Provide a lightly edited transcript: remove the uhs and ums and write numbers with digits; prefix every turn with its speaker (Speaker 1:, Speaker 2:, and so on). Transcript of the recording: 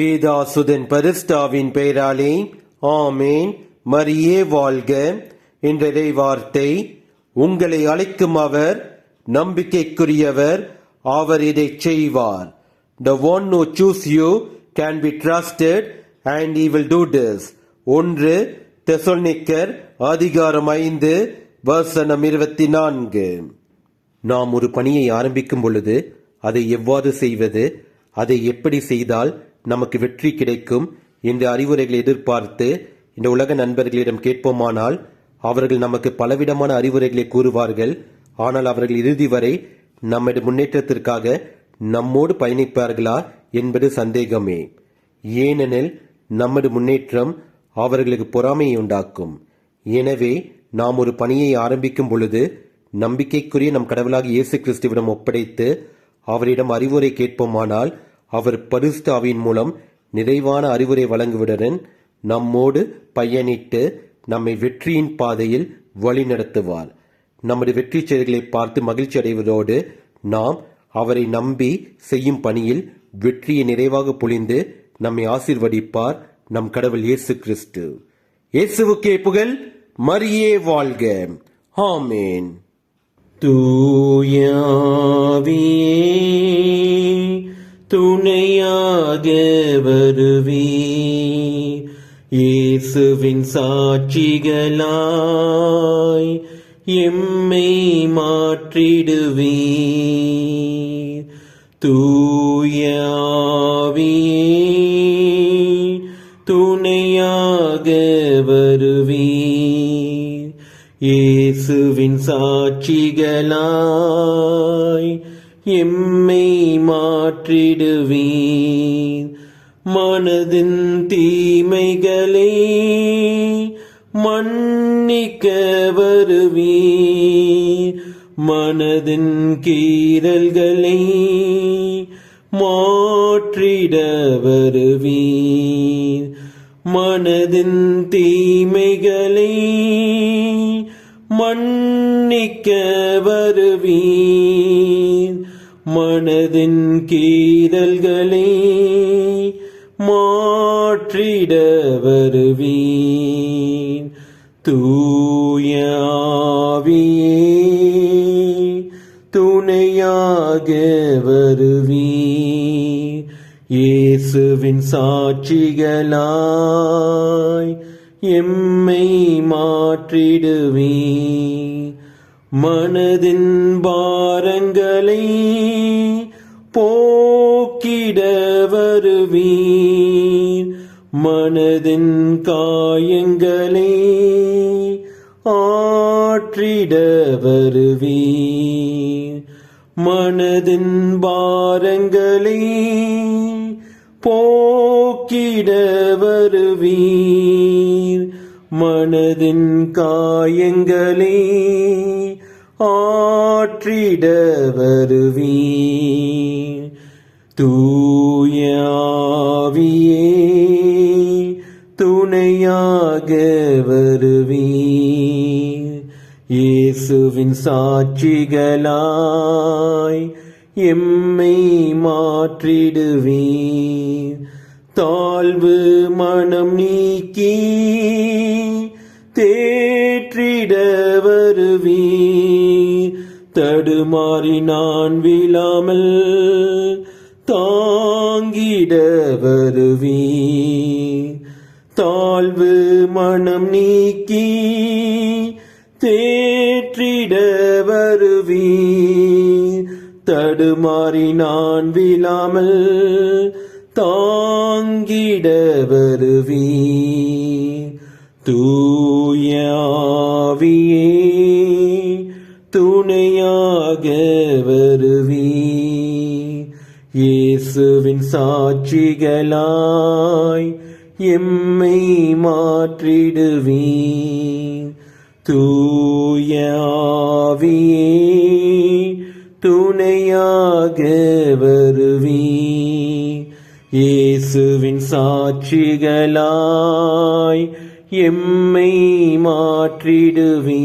Speaker 1: பேதாசுதன் பரிஸ்டாவின் பெயராலே ஆமேன். மரியே வாழ்க. என்ற வார்த்தை, உங்களை அழைக்கும் அவர் நம்பிக்கைக்குரியவர், அவர் இதை செய்வார். The one who choose you can be trusted and he will do this. 1 தெசலோனிக்கர் அதிகாரம் 5 வசனம் 24. நாம் ஒரு பணியை ஆரம்பிக்கும் பொழுது அதை எவ்வாறு செய்வது, அதை எப்படி செய்தால் நமக்கு வெற்றி கிடைக்கும் என்ற அறிவுரைகளை எதிர்பார்த்து இந்த உலக நண்பர்களிடம் கேட்போமானால் அவர்கள் நமக்கு பலவிதமான அறிவுரைகளை கூறுவார்கள். ஆனால் அவர்கள் இறுதி வரை நம்முடைய முன்னேற்றத்திற்காக நம்மோடு பயணிப்பார்களா என்பது சந்தேகமே. ஏனெனில் நமது முன்னேற்றம் அவர்களுக்கு பொறாமையை உண்டாக்கும். எனவே நாம் ஒரு பணியை ஆரம்பிக்கும் பொழுது நம்பிக்கைக்குரிய நம் கடவுளாக இயேசு கிறிஸ்துவிடம் ஒப்படைத்து அவரிடம் அறிவுரை கேட்போமானால் அவர் பரிசுத்த ஆவியின் மூலம் நிறைவான அறிவுரை வழங்குவதுடன் நம்மோடு பயணித்து நம்மை வெற்றியின் பாதையில் வழி நடத்துவார். நமது வெற்றி செயல்களை பார்த்து மகிழ்ச்சி அடைவதோடு நாம் அவரை நம்பி செய்யும் பணியில் வெற்றியை நிறைவாக பொழிந்து நம்மை ஆசீர்வதிப்பார் நம் கடவுள் இயேசு கிறிஸ்து. இயேசுவுக்கே புகழ். மரியே வாழ்க. ஆமேன்.
Speaker 2: தூயாவியே துணையாக வருவே, இயேசுவின் சாட்சிகளாய் எம்மை மாற்றிடுவே. தூயாவியே துணையாக வருவே, இயேசுவின் சாட்சிகளாய் எம்மை மாற்றிடுவீர். மனதின் தீமைகளை மன்னிக்க வருவீர், மனதின் கீறல்களை மாற்றிட வருவீர். மனதின் தீமைகளை மன்னிக்க வருவீர், மனதின் கீறல்களை மாற்றிட வருவீர். தூயாவியே துணையாக வருவீர், இயேசுவின் சாட்சிகளாய் எம்மை மாற்றிடுவீர். மனதின் பாரங்களை போக்கிட வருவீர், மனதின் காயங்களை ஆற்றிட வருவீர். மனதின் பாரங்களை போக்கிட வருவீர், மனதின் காயங்களை ஆற்றிட வருவீர். தூயாவியே துணையாக வருவீர், இயேசுவின் சாட்சிகளாய் எம்மை மாற்றிடுவீர். தாழ்வு மனம் நீக்கி தேற்றிட வருவீர், தடுமாறி நான் விழாமல் தாங்கிட வருவீர். தாழ்வு மனம் நீக்கி தேற்றிட வருவீர், தடுமாறி நான் விழாமல் தாங்கிட வருவீர். தூயாவியே துணையாக வருவீர், இயேசுவின் சாட்சிகளாய் எம்மை மாற்றிடுவீர். தூயாவியே துணையாக வருவீர், இயேசுவின் சாட்சிகளாய் எம்மை மாற்றிடுவீர்.